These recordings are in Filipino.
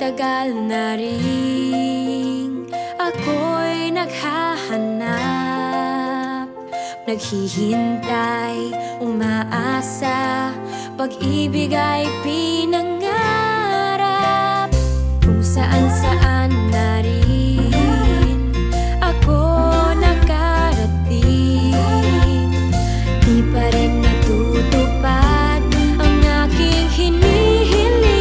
Matagal na rin ako'y naghahanap, naghihintay, umaasa, pag-ibig ay pinangarap. Kung saan-saan na rin ako nakarating, di pa rin natutupad ang aking hinihiling.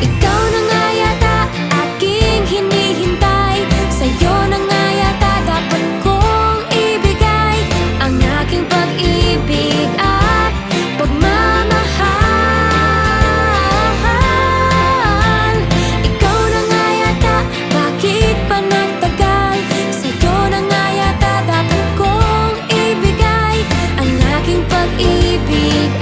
Ikaw na nga yata aking hinihintay, sa'yo na nga yata dapat kong ibigay ang aking pag-ibig at pagmamahal. Ikaw na nga yata, bakit pa nagtagal? Sa'yo na nga yata dapat kong ibigay ang aking pag-ibig